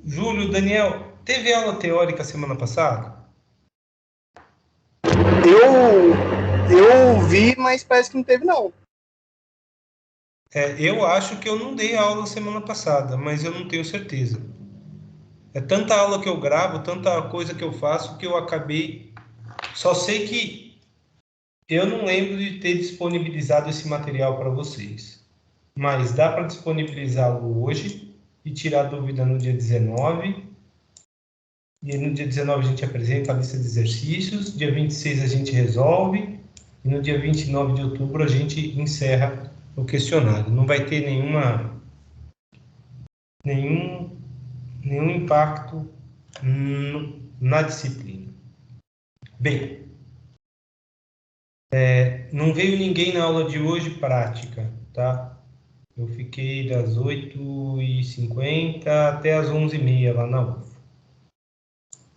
Júlio, Daniel, teve aula teórica semana passada? Eu vi, mas parece que não teve, não. Eu acho que eu não dei aula semana passada, mas eu não tenho certeza. É tanta aula que eu gravo, tanta coisa que eu faço, que eu acabei. Só sei que eu não lembro de ter disponibilizado esse material para vocês. Mas dá para disponibilizá-lo hoje e tirar dúvida no dia 19. E aí, no dia 19 a gente apresenta a lista de exercícios, dia 26 a gente resolve, e no dia 29 de outubro a gente encerra o questionário. Não vai ter nenhum, nenhum impacto na disciplina. Bem, não veio ninguém na aula de hoje prática, tá? Eu fiquei das 8h50 até as 11h30 lá na UFA.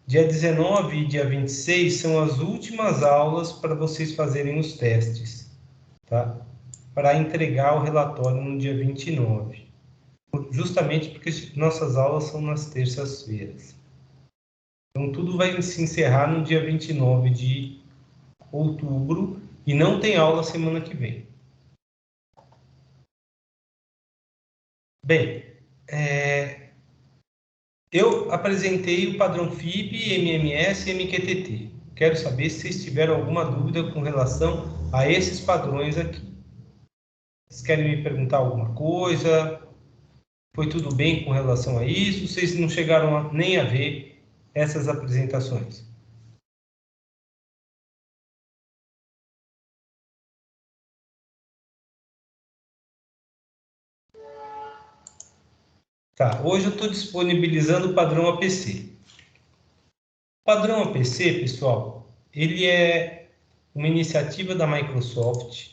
Dia 19 e dia 26 são as últimas aulas para vocês fazerem os testes, tá? Para entregar o relatório no dia 29. Justamente porque nossas aulas são nas terças-feiras. Então, tudo vai se encerrar no dia 29 de outubro e não tem aula semana que vem. Bem, eu apresentei o padrão FIP, MMS e MQTT. Quero saber se vocês tiveram alguma dúvida com relação a esses padrões aqui. Vocês querem me perguntar alguma coisa? Foi tudo bem com relação a isso? Vocês não chegaram nem a ver essas apresentações? Tá, hoje eu estou disponibilizando o padrão APC. O padrão APC, pessoal, ele é uma iniciativa da Microsoft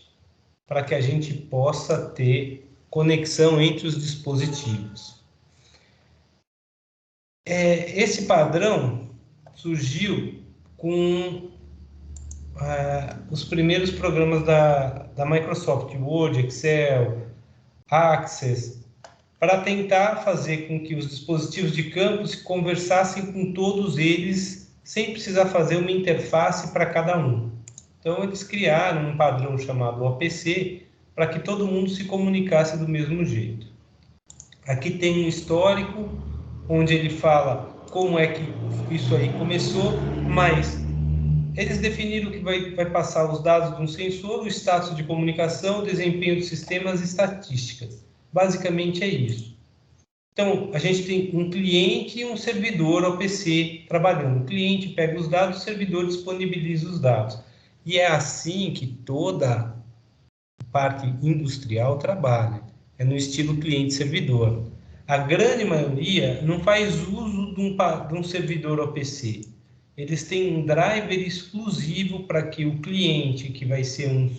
para que a gente possa ter conexão entre os dispositivos. Esse padrão surgiu com os primeiros programas da Microsoft, Word, Excel, Access, para tentar fazer com que os dispositivos de campus conversassem com todos eles, sem precisar fazer uma interface para cada um. Então, eles criaram um padrão chamado OPC para que todo mundo se comunicasse do mesmo jeito. Aqui tem um histórico, onde ele fala como é que isso aí começou, mas eles definiram que vai passar os dados de um sensor, o status de comunicação, o desempenho dos sistemas e estatísticas. Basicamente é isso. Então, a gente tem um cliente e um servidor OPC trabalhando. O cliente pega os dados, o servidor disponibiliza os dados. E é assim que toda parte industrial trabalha. É no estilo cliente-servidor. A grande maioria não faz uso de um servidor OPC. Eles têm um driver exclusivo para que o cliente, que vai ser um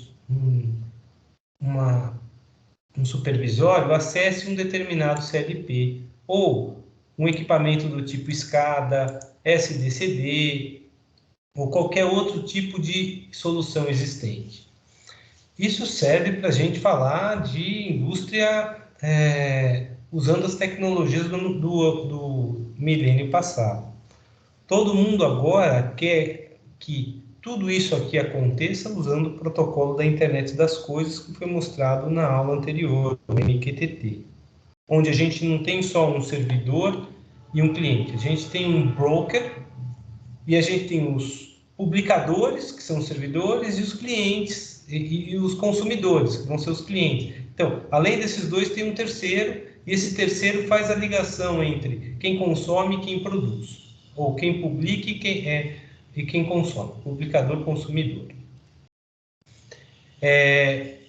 supervisório, acesse um determinado CLP ou um equipamento do tipo SCADA, SDCD ou qualquer outro tipo de solução existente. Isso serve para a gente falar de indústria usando as tecnologias do milênio passado. Todo mundo agora quer que tudo isso aqui aconteça usando o protocolo da internet das coisas que foi mostrado na aula anterior, o MQTT, onde a gente não tem só um servidor e um cliente, a gente tem um broker e a gente tem os publicadores, que são os servidores, e os clientes e os consumidores, que vão ser os clientes. Então, além desses dois, tem um terceiro, e esse terceiro faz a ligação entre quem consome e quem produz, ou quem publica e quem consome, publicador, consumidor.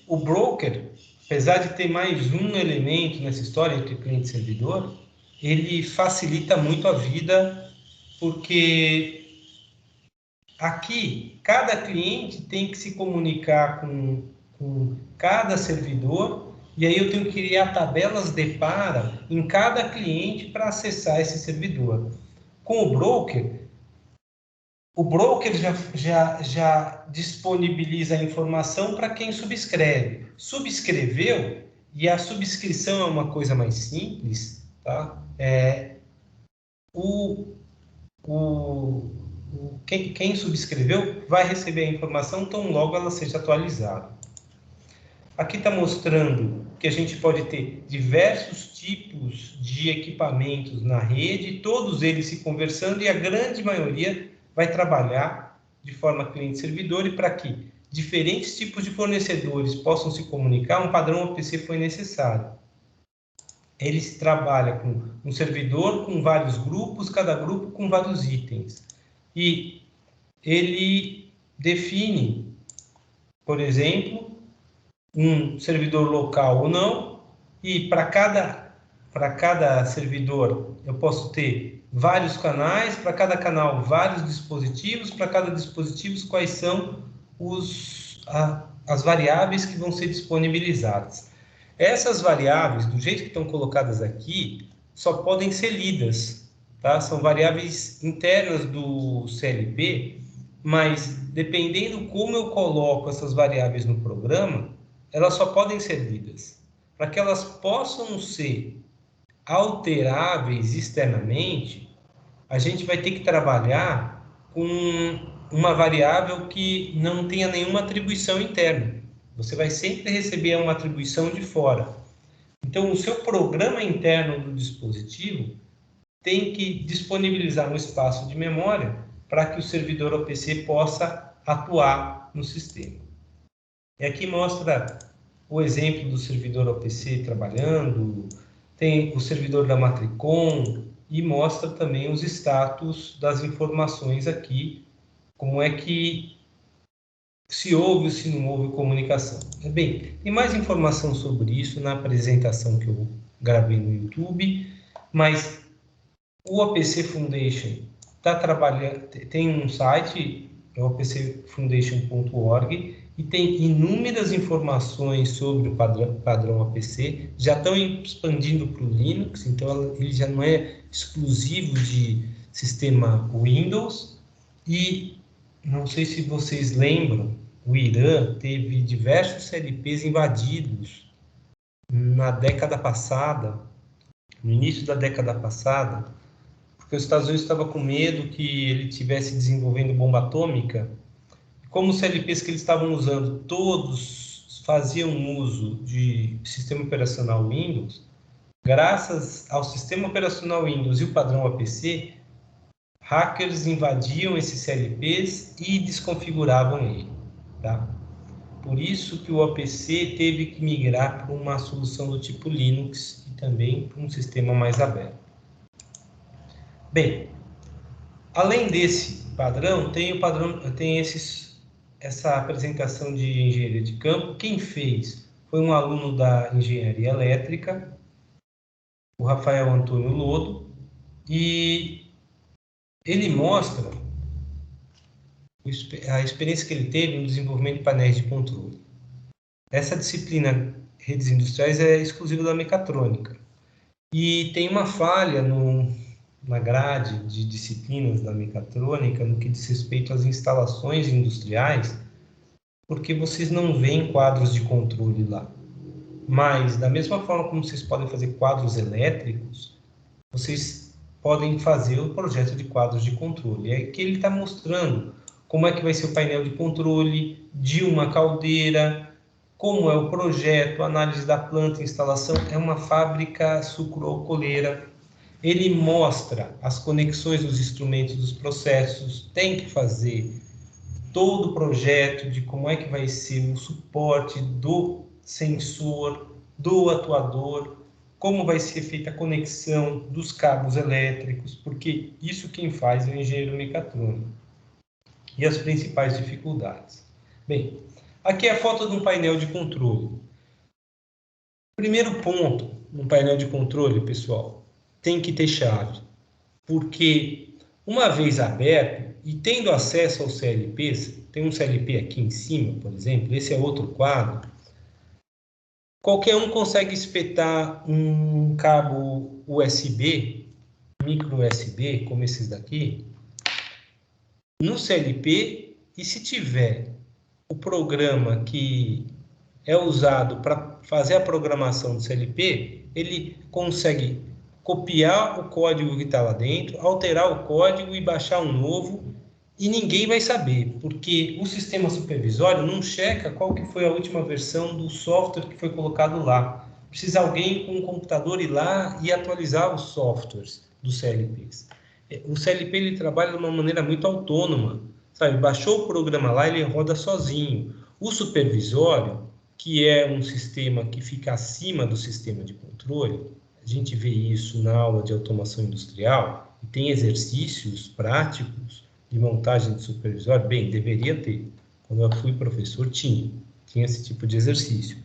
O broker, apesar de ter mais um elemento nessa história entre cliente e servidor, ele facilita muito a vida, porque aqui, cada cliente tem que se comunicar com cada servidor, e aí eu tenho que criar tabelas de para em cada cliente para acessar esse servidor. Com o broker já disponibiliza a informação para quem subscreve. Subscreveu, e a subscrição é uma coisa mais simples, tá? quem subscreveu vai receber a informação tão logo ela seja atualizada. Aqui está mostrando que a gente pode ter diversos tipos de equipamentos na rede, todos eles se conversando, e a grande maioria vai trabalhar de forma cliente-servidor, e para que diferentes tipos de fornecedores possam se comunicar, um padrão OPC foi necessário. Ele se trabalha com um servidor com vários grupos, cada grupo com vários itens. E ele define, por exemplo, um servidor local ou não, e para cada servidor eu posso ter vários canais, para cada canal vários dispositivos, para cada dispositivo quais são as variáveis que vão ser disponibilizadas. Essas variáveis, do jeito que estão colocadas aqui, só podem ser lidas, tá? São variáveis internas do CLP, mas dependendo como eu coloco essas variáveis no programa, elas só podem ser lidas. Para que elas possam ser alteráveis externamente, a gente vai ter que trabalhar com uma variável que não tenha nenhuma atribuição interna. Você vai sempre receber uma atribuição de fora. Então, o seu programa interno do dispositivo tem que disponibilizar um espaço de memória para que o servidor OPC possa atuar no sistema. E aqui mostra o exemplo do servidor OPC trabalhando, tem o servidor da Matricom e mostra também os status das informações aqui, como é que se houve ou se não houve comunicação. Bem, tem mais informação sobre isso na apresentação que eu gravei no YouTube, mas o OPC Foundation está trabalhando, tem um site, é opcfoundation.org, e tem inúmeras informações sobre o padrão OPC, já estão expandindo para o Linux, então ele já não é exclusivo de sistema Windows, e não sei se vocês lembram, o Irã teve diversos CLPs invadidos na década passada, no início da década passada, porque os Estados Unidos estavam com medo que ele estivesse desenvolvendo bomba atômica. Como os CLPs que eles estavam usando, todos faziam uso de sistema operacional Windows, graças ao sistema operacional Windows e o padrão APC, hackers invadiam esses CLPs e desconfiguravam ele. Tá? Por isso que o APC teve que migrar para uma solução do tipo Linux e também para um sistema mais aberto. Bem, além desse padrão, tem essa apresentação de engenharia de campo. Quem fez foi um aluno da engenharia elétrica, o Rafael Antônio Lodo, e ele mostra a experiência que ele teve no desenvolvimento de painéis de controle. Essa disciplina, redes industriais, é exclusiva da mecatrônica. E tem uma falha na grade de disciplinas da mecatrônica no que diz respeito às instalações industriais, porque vocês não veem quadros de controle lá. Mas, da mesma forma como vocês podem fazer quadros elétricos, vocês podem fazer o projeto de quadros de controle. É que ele está mostrando como é que vai ser o painel de controle de uma caldeira, como é o projeto, análise da planta, instalação. É uma fábrica sucroalcooleira. Ele mostra as conexões dos instrumentos, dos processos, tem que fazer todo o projeto de como é que vai ser o suporte do sensor, do atuador, como vai ser feita a conexão dos cabos elétricos, porque isso quem faz é o engenheiro mecatrônico. E as principais dificuldades. Bem, aqui é a foto de um painel de controle. Primeiro ponto no painel de controle, pessoal, tem que ter chave, porque uma vez aberto e tendo acesso ao CLPs, tem um CLP aqui em cima, por exemplo, esse é outro quadro, qualquer um consegue espetar um cabo USB, micro USB, como esses daqui, no CLP, e se tiver o programa que é usado para fazer a programação do CLP, ele consegue copiar o código que está lá dentro, alterar o código e baixar um novo, e ninguém vai saber, porque o sistema supervisório não checa qual que foi a última versão do software que foi colocado lá. Precisa alguém com um computador ir lá e atualizar os softwares dos CLPs. O CLP ele trabalha de uma maneira muito autônoma, sabe? Baixou o programa lá, ele roda sozinho. O supervisório, que é um sistema que fica acima do sistema de controle, a gente vê isso na aula de automação industrial, e tem exercícios práticos de montagem de supervisório. Bem, deveria ter. Quando eu fui professor, tinha esse tipo de exercício.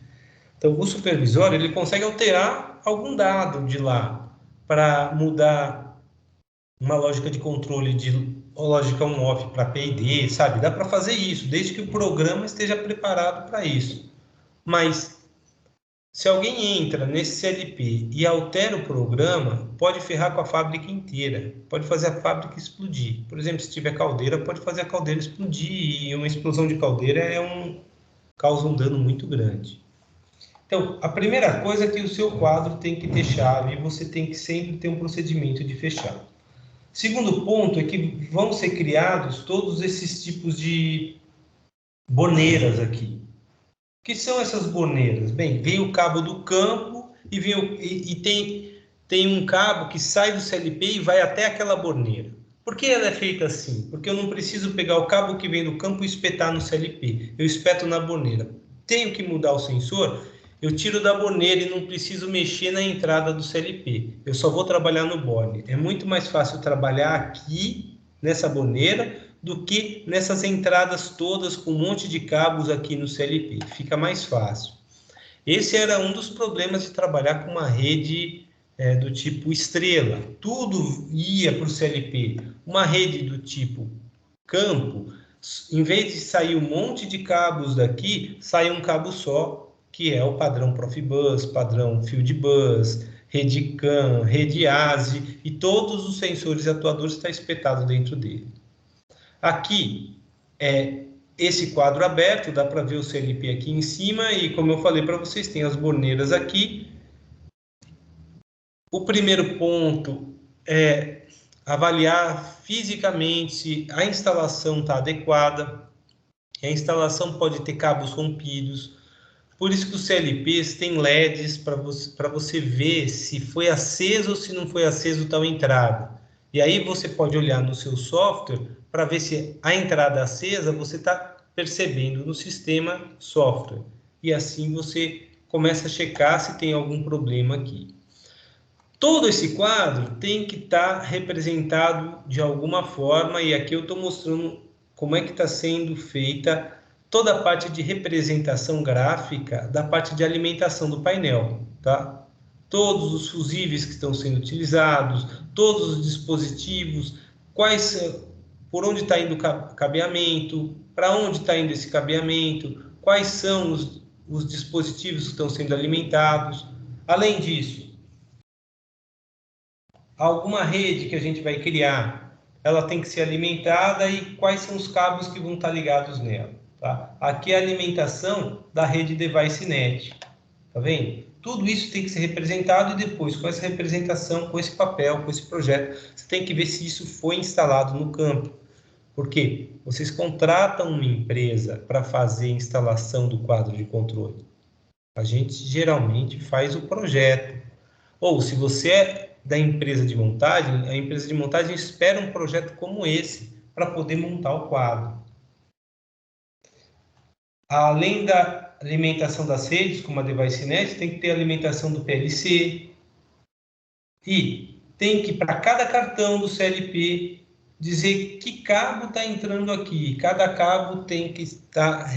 Então, o supervisório ele consegue alterar algum dado de lá para mudar uma lógica de controle de lógica on-off para P&D, sabe? Dá para fazer isso, desde que o programa esteja preparado para isso. Mas, se alguém entra nesse CLP e altera o programa, pode ferrar com a fábrica inteira, pode fazer a fábrica explodir. Por exemplo, se tiver caldeira, pode fazer a caldeira explodir, e uma explosão de caldeira causa um dano muito grande. Então, a primeira coisa é que o seu quadro tem que ter chave, e você tem que sempre ter um procedimento de fechar. Segundo ponto é que vão ser criados todos esses tipos de borneiras aqui. O que são essas borneiras? Bem, vem o cabo do campo e tem um cabo que sai do CLP e vai até aquela borneira. Por que ela é feita assim? Porque eu não preciso pegar o cabo que vem do campo e espetar no CLP. Eu espeto na borneira. Tenho que mudar o sensor, eu tiro da borneira e não preciso mexer na entrada do CLP. Eu só vou trabalhar no borne. É muito mais fácil trabalhar aqui, nessa borneira, do que nessas entradas todas com um monte de cabos aqui no CLP. Fica mais fácil. Esse era um dos problemas de trabalhar com uma rede do tipo estrela. Tudo ia para o CLP. Uma rede do tipo campo, em vez de sair um monte de cabos daqui, sai um cabo só, que é o padrão Profibus, padrão Fieldbus, rede CAN, rede ASI, e todos os sensores e atuadores estão espetados dentro dele. Aqui é esse quadro aberto, dá para ver o CLP aqui em cima, e como eu falei para vocês, tem as borneiras aqui. O primeiro ponto é avaliar fisicamente se a instalação está adequada. A instalação pode ter cabos rompidos, por isso que os CLPs têm LEDs para você ver se foi aceso ou se não foi aceso tal entrada. E aí você pode olhar no seu software para ver se a entrada acesa você está percebendo no sistema software. E assim você começa a checar se tem algum problema aqui. Todo esse quadro tem que estar representado de alguma forma, e aqui eu estou mostrando como é que está sendo feita toda a parte de representação gráfica da parte de alimentação do painel, tá? Todos os fusíveis que estão sendo utilizados, todos os dispositivos, por onde está indo o cabeamento, para onde está indo esse cabeamento, quais são os dispositivos que estão sendo alimentados. Além disso, alguma rede que a gente vai criar, ela tem que ser alimentada, e quais são os cabos que vão estar ligados nela, tá? Aqui é a alimentação da rede DeviceNet, tá vendo? Tudo isso tem que ser representado, e depois, com essa representação, com esse papel, com esse projeto, você tem que ver se isso foi instalado no campo. Porque vocês contratam uma empresa para fazer a instalação do quadro de controle. A gente geralmente faz o projeto. Ou, se você é da empresa de montagem, a empresa de montagem espera um projeto como esse para poder montar o quadro. Além da alimentação das redes, como a DeviceNet, tem que ter a alimentação do PLC. E tem que, para cada cartão do CLP, dizer que cabo está entrando aqui. Cada cabo tem que estar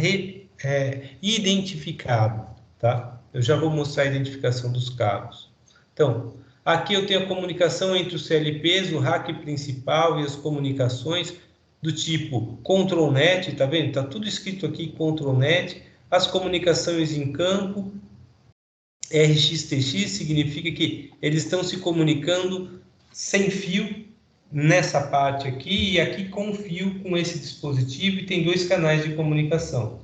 identificado, tá? Eu já vou mostrar a identificação dos cabos. Então, aqui eu tenho a comunicação entre os CLPs, o rack principal e as comunicações do tipo ControlNet, tá vendo? Tá tudo escrito aqui, ControlNet. As comunicações em campo, RxTx, significa que eles estão se comunicando sem fio nessa parte aqui, e aqui com fio com esse dispositivo, e tem 2 canais de comunicação.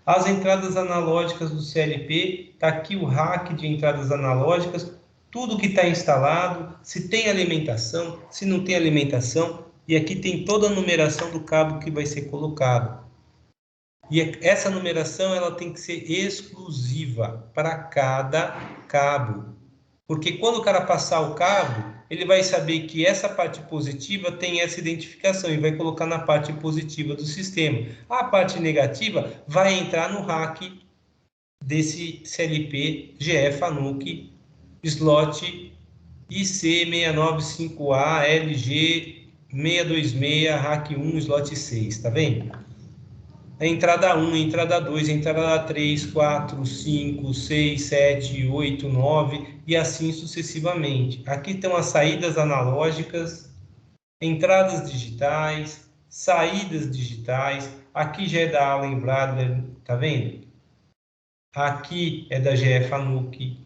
As entradas analógicas do CLP, tá aqui o rack de entradas analógicas, tudo que está instalado, se tem alimentação, se não tem alimentação, e aqui tem toda a numeração do cabo que vai ser colocado. E essa numeração ela tem que ser exclusiva para cada cabo. Porque quando o cara passar o cabo, ele vai saber que essa parte positiva tem essa identificação e vai colocar na parte positiva do sistema. A parte negativa vai entrar no rack desse CLP GE Fanuc slot IC695A LG 626 rack 1 slot 6, tá vendo? A entrada 1, a entrada 2, a entrada 3, 4, 5, 6, 7, 8, 9 e assim sucessivamente. Aqui estão as saídas analógicas, entradas digitais, saídas digitais. Aqui já é da Allen Bradley, tá vendo? Aqui é da GE Fanuc.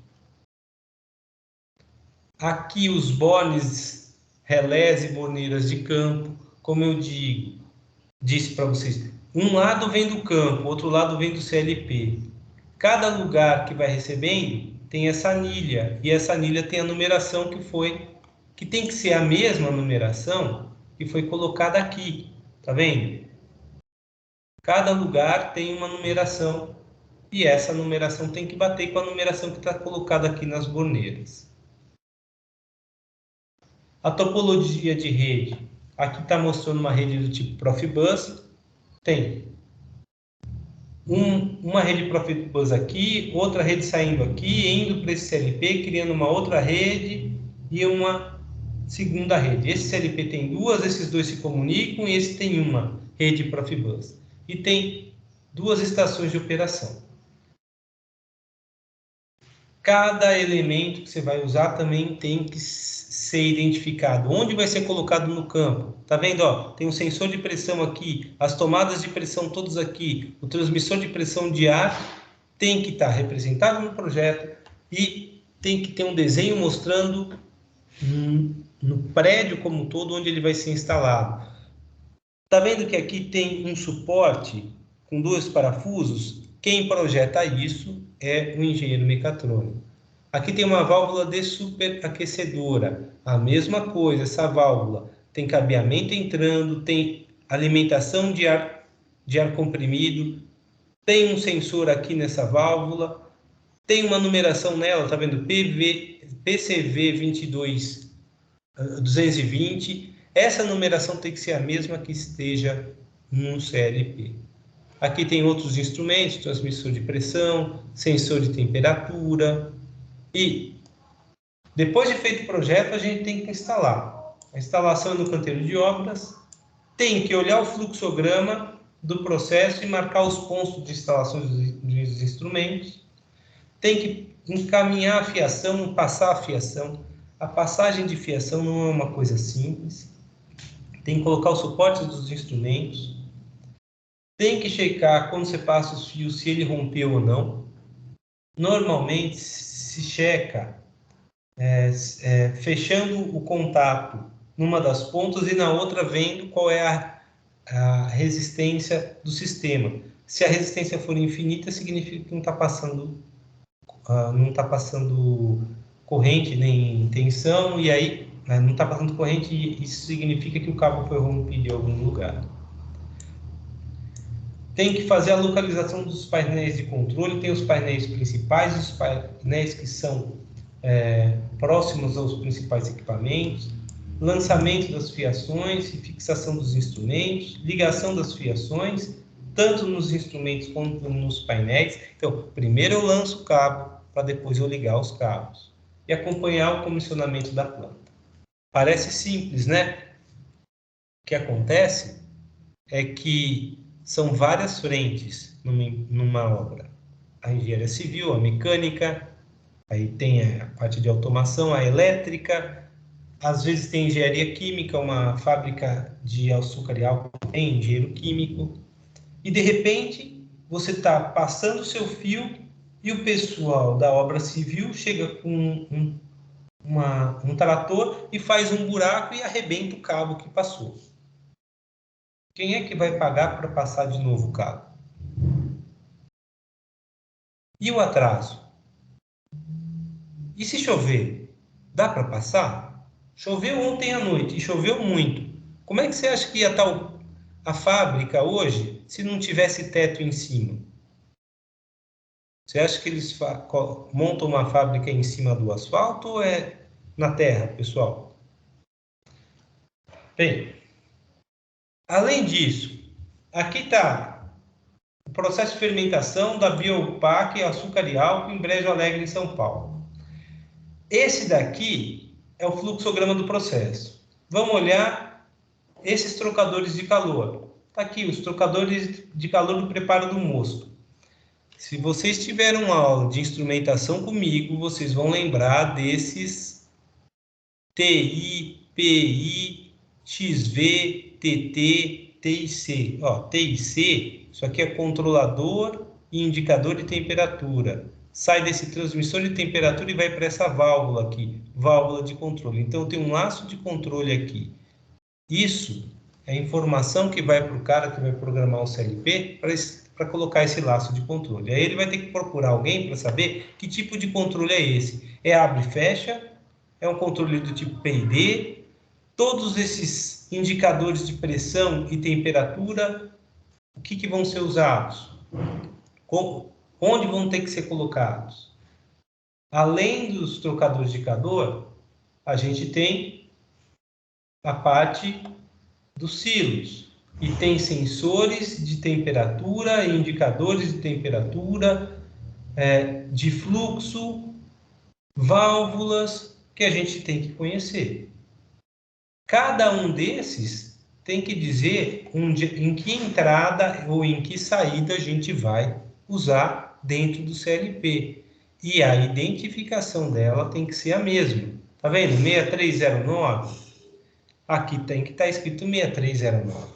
Aqui os bones, relés e borneiras de campo, como eu disse para vocês. Um lado vem do campo, outro lado vem do CLP. Cada lugar que vai recebendo tem essa anilha, e essa anilha tem a numeração que tem que ser a mesma numeração que foi colocada aqui, tá vendo? Cada lugar tem uma numeração, e essa numeração tem que bater com a numeração que está colocada aqui nas borneiras. A topologia de rede, aqui está mostrando uma rede do tipo Profibus, tem uma rede Profibus aqui, outra rede saindo aqui, indo para esse CLP, criando uma outra rede e uma segunda rede. Esse CLP tem duas, esses dois se comunicam e esse tem uma rede Profibus. E tem duas estações de operação. Cada elemento que você vai usar também tem que ser identificado. Onde vai ser colocado no campo? Tá vendo? Ó, tem um sensor de pressão aqui, as tomadas de pressão todas aqui, o transmissor de pressão de ar tem que estar representado no projeto e tem que ter um desenho mostrando no prédio como um todo onde ele vai ser instalado. Tá vendo que aqui tem um suporte com dois parafusos? Quem projeta isso é o engenheiro mecatrônico. Aqui tem uma válvula de superaquecedora. A mesma coisa, essa válvula tem cabeamento entrando, tem alimentação de ar comprimido, tem um sensor aqui nessa válvula, tem uma numeração nela, tá vendo? PCV 220. Essa numeração tem que ser a mesma que esteja no CLP. Aqui tem outros instrumentos, transmissor de pressão, sensor de temperatura. E depois de feito o projeto, a gente tem que instalar. A instalação é no canteiro de obras. Tem que olhar o fluxograma do processo e marcar os pontos de instalação dos instrumentos. Tem que encaminhar a fiação, passar a fiação. A passagem de fiação não é uma coisa simples. Tem que colocar os suportes dos instrumentos. Tem que checar quando você passa os fios se ele rompeu ou não. Normalmente se checa fechando o contato numa das pontas e na outra vendo qual é a resistência do sistema. Se a resistência for infinita, significa que não está passando corrente nem tensão, e aí não está passando corrente, e isso significa que o cabo foi rompido em algum lugar. Tem que fazer a localização dos painéis de controle. Tem os painéis principais, os painéis que são próximos aos principais equipamentos, lançamento das fiações e fixação dos instrumentos, ligação das fiações, tanto nos instrumentos quanto nos painéis. Então, primeiro eu lanço o cabo, para depois eu ligar os cabos. E acompanhar o comissionamento da planta. Parece simples, né? O que acontece é que são várias frentes numa obra. A engenharia civil, a mecânica, aí tem a parte de automação, a elétrica, às vezes tem engenharia química, uma fábrica de açúcar e álcool tem engenheiro químico, e de repente você está passando o seu fio e o pessoal da obra civil chega com um trator e faz um buraco e arrebenta o cabo que passou. Quem é que vai pagar para passar de novo o cabo? E o atraso? E se chover? Dá para passar? Choveu ontem à noite e choveu muito. Como é que você acha que ia estar a fábrica hoje se não tivesse teto em cima? Você acha que eles montam uma fábrica em cima do asfalto ou é na terra, pessoal? Bem, além disso, aqui está o processo de fermentação da Biopac Açúcar e Álcool em Brejo Alegre, em São Paulo. Esse daqui é o fluxograma do processo. Vamos olhar esses trocadores de calor. Está aqui os trocadores de calor do preparo do mosto. Se vocês tiveram aula de instrumentação comigo, vocês vão lembrar desses TI, PI, XV, TT, TIC. Ó, TIC, isso aqui é controlador e indicador de temperatura. Sai desse transmissor de temperatura e vai para essa válvula aqui, válvula de controle. Então, eu tenho um laço de controle aqui. Isso é informação que vai para o cara que vai programar o CLP para colocar esse laço de controle. Aí ele vai ter que procurar alguém para saber que tipo de controle é esse. É abre e fecha? É um controle do tipo PID? Todos esses indicadores de pressão e temperatura, o que vão ser usados? Onde vão ter que ser colocados? Além dos trocadores de calor, a gente tem a parte dos silos. E tem sensores de temperatura, indicadores de temperatura, de fluxo, válvulas que a gente tem que conhecer. Cada um desses tem que dizer em que entrada ou em que saída a gente vai usar dentro do CLP. E a identificação dela tem que ser a mesma. Tá vendo? 6309. Aqui tem que estar escrito 6309.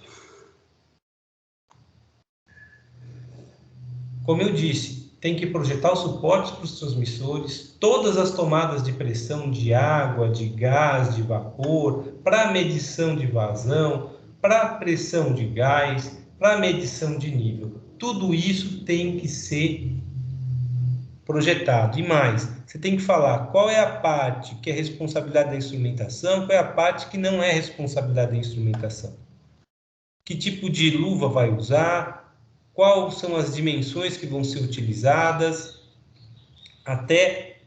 Como eu disse, tem que projetar os suportes para os transmissores, todas as tomadas de pressão de água, de gás, de vapor, para medição de vazão, para pressão de gás, para medição de nível. Tudo isso tem que ser projetado. E mais, você tem que falar qual é a parte que é responsabilidade da instrumentação, qual é a parte que não é responsabilidade da instrumentação. Que tipo de luva vai usar, quais são as dimensões que vão ser utilizadas, até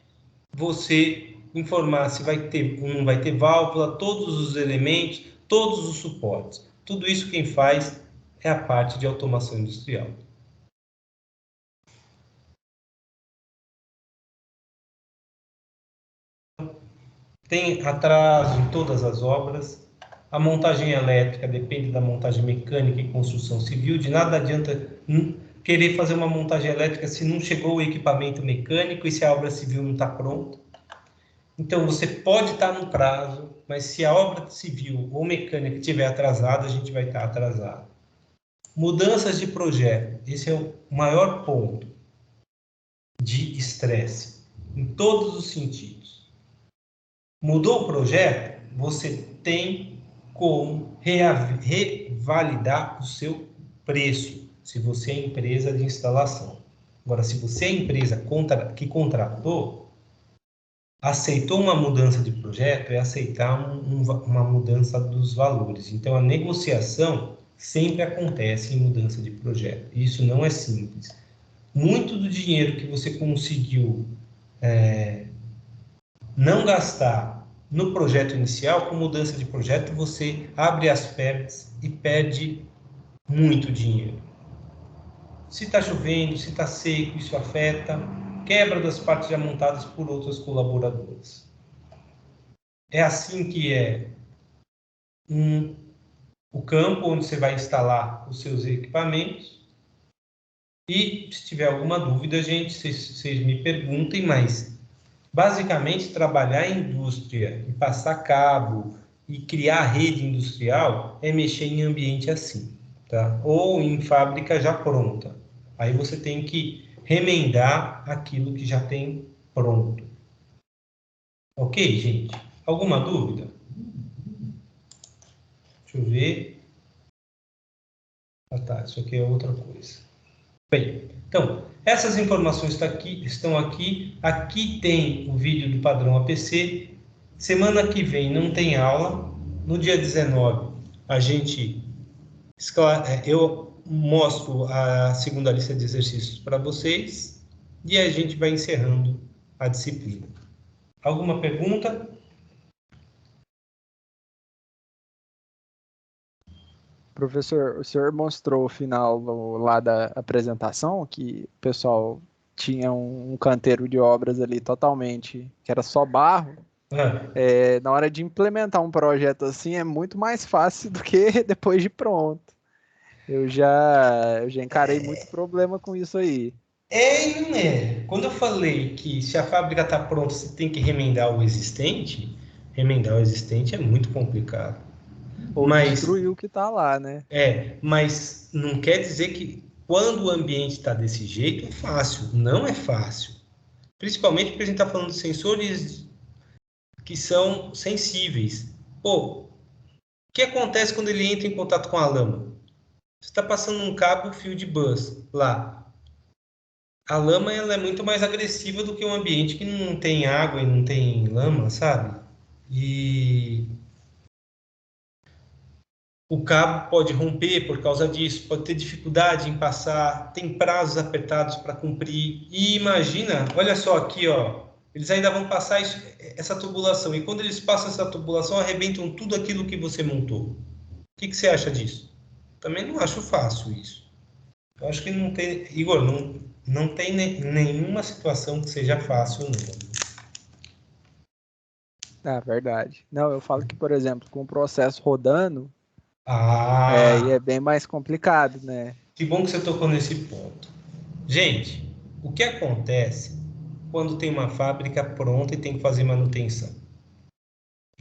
você informar se vai ter ou não vai ter válvula, todos os elementos, todos os suportes. Tudo isso quem faz é a parte de automação industrial. Tem atraso em todas as obras. A montagem elétrica depende da montagem mecânica e construção civil. De nada adianta querer fazer uma montagem elétrica se não chegou o equipamento mecânico e se a obra civil não está pronta. Então, você pode estar no prazo, mas se a obra civil ou mecânica estiver atrasada, a gente vai estar atrasado. Mudanças de projeto. Esse é o maior ponto de estresse, em todos os sentidos. Mudou o projeto, você tem como revalidar o seu preço, se você é empresa de instalação. Agora, se você é empresa que contratou, aceitou uma mudança de projeto, é aceitar uma mudança dos valores. Então, a negociação sempre acontece em mudança de projeto. Isso não é simples. Muito do dinheiro que você conseguiu não gastar no projeto inicial, com mudança de projeto, você abre as pernas e perde muito dinheiro. Se está chovendo, se está seco, isso afeta. Quebra das partes já montadas por outras colaboradoras. É assim que é o campo onde você vai instalar os seus equipamentos. E se tiver alguma dúvida, gente, vocês me perguntem, mas basicamente trabalhar em indústria e passar cabo e criar rede industrial é mexer em ambiente assim, tá? Ou em fábrica já pronta. Aí você tem que remendar aquilo que já tem pronto. Ok, gente? Alguma dúvida? Deixa eu ver. Ah, tá. Isso aqui é outra coisa. Bem, então, essas informações estão aqui. Aqui tem o vídeo do padrão APC. Semana que vem não tem aula. No dia 19, eu mostro a segunda lista de exercícios para vocês e a gente vai encerrando a disciplina. Alguma pergunta? Professor, o senhor mostrou o final lá da apresentação, que o pessoal tinha um canteiro de obras ali totalmente, que era só barro. Na hora de implementar um projeto assim é muito mais fácil do que depois de pronto. Eu já encarei muito problema com isso aí. É e não é. Quando eu falei que se a fábrica está pronta, você tem que remendar o existente é muito complicado. Ou destruir o que está lá, né? Mas não quer dizer que quando o ambiente está desse jeito é fácil. Não é fácil. Principalmente porque a gente está falando de sensores que são sensíveis. Pô, o que acontece quando ele entra em contato com a lama? Você está passando um cabo fio de bus lá. A lama ela é muito mais agressiva do que um ambiente que não tem água e não tem lama, sabe? E o cabo pode romper por causa disso, pode ter dificuldade em passar, tem prazos apertados para cumprir. E imagina, olha só aqui, ó, eles ainda vão passar essa tubulação. E quando eles passam essa tubulação, arrebentam tudo aquilo que você montou. O que você acha disso? Também não acho fácil isso. Eu acho que não tem, Igor, não tem nenhuma situação que seja fácil, não. Verdade. Não, eu falo que, por exemplo, com o processo rodando, e é bem mais complicado, né? Que bom que você tocou nesse ponto. Gente, o que acontece quando tem uma fábrica pronta e tem que fazer manutenção?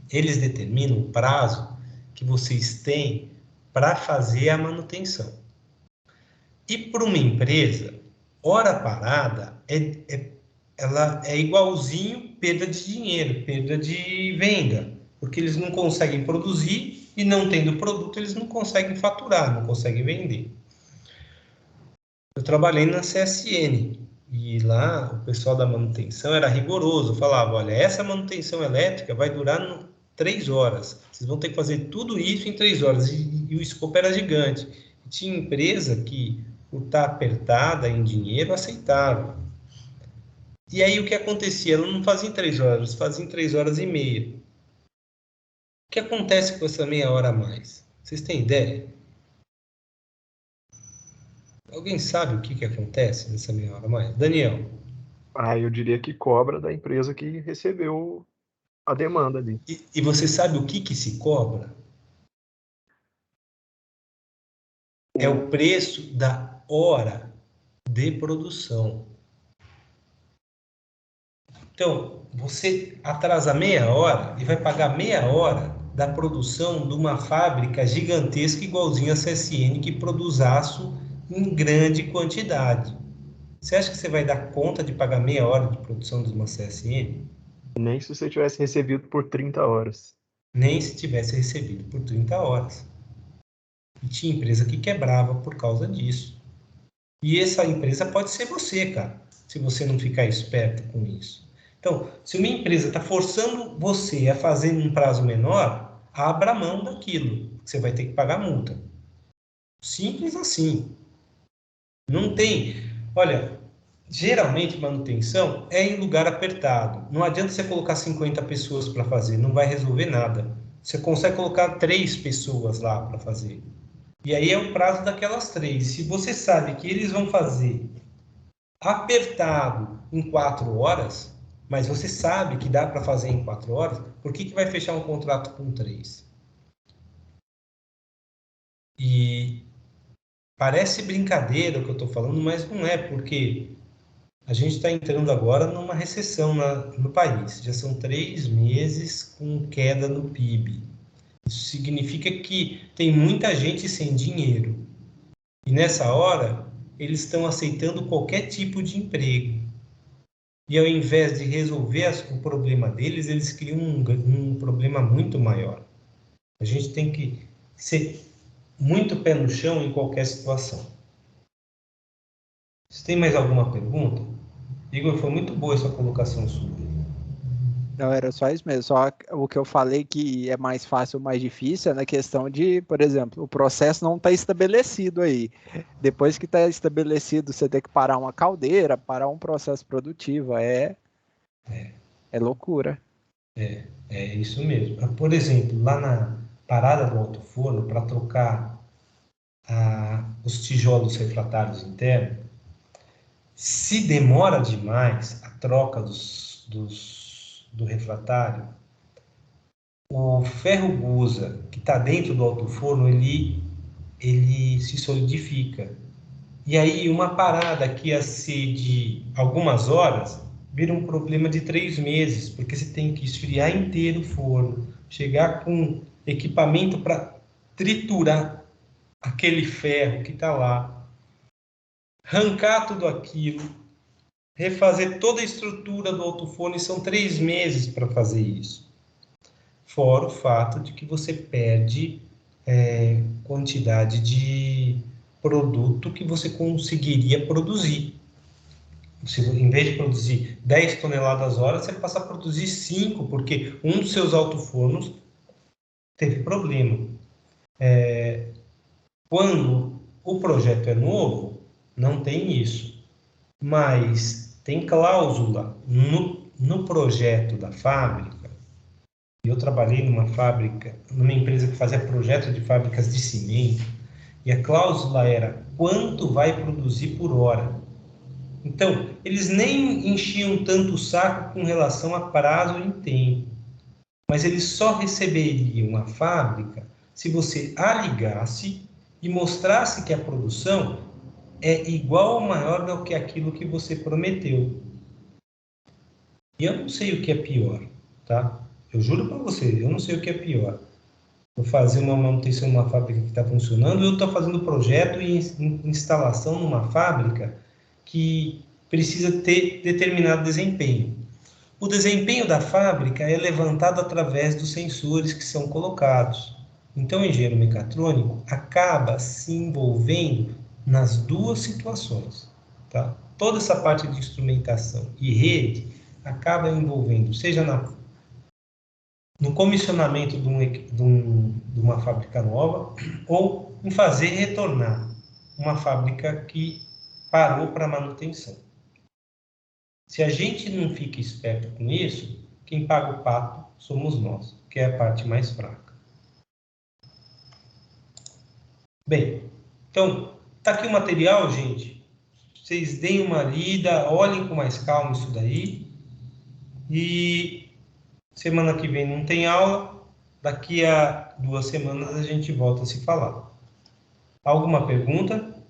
Eles determinam o prazo que vocês têm para fazer a manutenção. E para uma empresa, hora parada ela é igualzinho perda de dinheiro, perda de venda, porque eles não conseguem produzir e não tendo produto eles não conseguem faturar, não conseguem vender. Eu trabalhei na CSN e lá o pessoal da manutenção era rigoroso, falava, olha, essa manutenção elétrica vai durar 3 horas, vocês vão ter que fazer tudo isso em 3 horas, e o escopo era gigante. E tinha empresa que, por estar apertada em dinheiro, aceitava. E aí o que acontecia? Ela não fazia em 3 horas, fazia em 3 horas e meia. O que acontece com essa meia hora a mais? Vocês têm ideia? Alguém sabe o que acontece nessa meia hora a mais? Daniel. Eu diria que cobra da empresa que recebeu a demanda ali. E você sabe o que se cobra? É o preço da hora de produção. Então, você atrasa meia hora e vai pagar meia hora da produção de uma fábrica gigantesca igualzinha a CSN que produz aço em grande quantidade. Você acha que você vai dar conta de pagar meia hora de produção de uma CSN? Nem se você tivesse recebido por 30 horas. Nem se tivesse recebido por 30 horas. E tinha empresa que quebrava por causa disso. E essa empresa pode ser você, cara, se você não ficar esperto com isso. Então, se uma empresa está forçando você a fazer um prazo menor, abra mão daquilo. Você vai ter que pagar multa. Simples assim. Não tem... Olha, geralmente manutenção é em lugar apertado. Não adianta você colocar 50 pessoas para fazer, não vai resolver nada. Você consegue colocar 3 pessoas lá para fazer. E aí é o prazo daquelas 3. Se você sabe que eles vão fazer apertado em 4 horas, mas você sabe que dá para fazer em 4 horas, por que vai fechar um contrato com 3? E parece brincadeira o que eu estou falando, mas não é, porque a gente está entrando agora numa recessão no país. Já são 3 meses com queda no PIB. Isso significa que tem muita gente sem dinheiro. E nessa hora, eles estão aceitando qualquer tipo de emprego. E ao invés de resolver o problema deles, eles criam um problema muito maior. A gente tem que ser muito pé no chão em qualquer situação. Você tem mais alguma pergunta? Igor, foi muito boa essa colocação sua. Não, era só isso mesmo. Só o que eu falei que é mais fácil ou mais difícil é na questão de, por exemplo, o processo não está estabelecido aí. Depois que está estabelecido, você tem que parar uma caldeira, parar um processo produtivo. É loucura. É isso mesmo. Por exemplo, lá na parada do alto forno, para trocar os tijolos refratários internos, se demora demais a troca do refratário, o ferro gusa que está dentro do alto forno, ele se solidifica. E aí uma parada que ia ser de algumas horas vira um problema de 3 meses, porque você tem que esfriar inteiro o forno, chegar com equipamento para triturar aquele ferro que está lá, arrancar tudo aquilo, refazer toda a estrutura do alto forno, e são 3 meses para fazer isso. Fora o fato de que você perde quantidade de produto que você conseguiria produzir. Se, em vez de produzir 10 toneladas hora, você passa a produzir 5, porque um dos seus alto-fornos teve problema. Quando o projeto é novo, não tem isso. Mas tem cláusula no projeto da fábrica. Eu trabalhei numa fábrica, numa empresa que fazia projeto de fábricas de cimento, e a cláusula era quanto vai produzir por hora. Então, eles nem enchiam tanto o saco com relação a prazo em tempo, mas eles só receberiam a fábrica se você a ligasse e mostrasse que a produção é igual ou maior do que aquilo que você prometeu. E eu não sei o que é pior, tá? Eu juro para você, eu não sei o que é pior. Vou fazer uma manutenção numa fábrica que está funcionando, eu estou fazendo projeto e instalação numa fábrica que precisa ter determinado desempenho. O desempenho da fábrica é levantado através dos sensores que são colocados. Então, o engenheiro mecatrônico acaba se envolvendo nas duas situações. Tá? Toda essa parte de instrumentação e rede acaba envolvendo, seja no comissionamento de uma fábrica nova, ou em fazer retornar uma fábrica que parou para manutenção. Se a gente não fica esperto com isso, quem paga o pato somos nós, que é a parte mais fraca. Bem, então, tá aqui o material, gente. Vocês deem uma lida, olhem com mais calma isso daí. E semana que vem não tem aula. Daqui a 2 semanas a gente volta a se falar. Alguma pergunta?